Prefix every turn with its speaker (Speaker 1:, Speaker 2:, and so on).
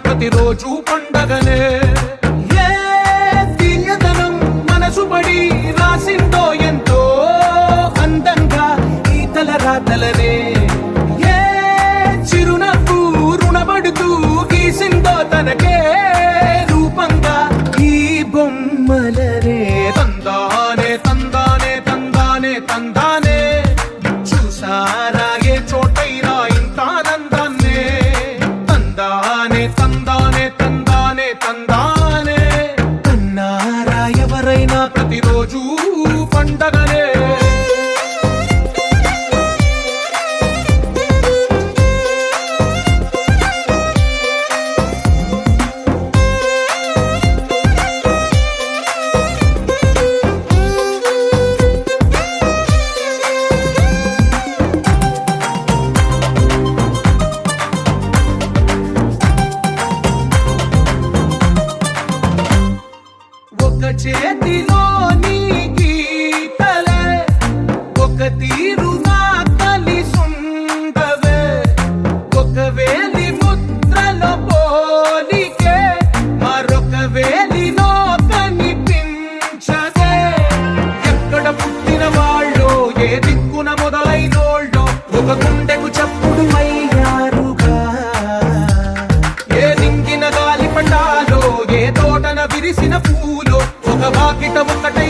Speaker 1: ప్రతిరోజు పండగనే. ఏ తీయదనం మనసు పడి రాసిందో ఎంతో అందంగా ఈ తలరాతలనే. ఏ చిరునవ్వు రుణపడుతూ గీసిందో తనకే రూపంగా ఈ బొమ్మలనే. తందానే తందానే తందానే తందానే చూసారా ఏ చోటైనా ఇంత ఆనందాన్నే. తందానే తందానే తందానే తందానే అన్నారా ఎవరైనా ప్రతిరోజు పండగనే. ఒక చేతిలోని గీతలే ఒక తీరుగా కలిసుండవే. ఒక వేలి ముద్రలో పోలికే మరొక వేలిలో కనిపించదే. ఎక్కడ పుట్టిన వాళ్ళో ఏ దిక్కున మొదలైనోళ్ళో ఒక గుండెకు చప్పుడు అయ్యారుగా. ఏ దింగిన గాలి పటాలో ఏ తోటన విరిసిన పూలో ఒక వాకిట ఒకటై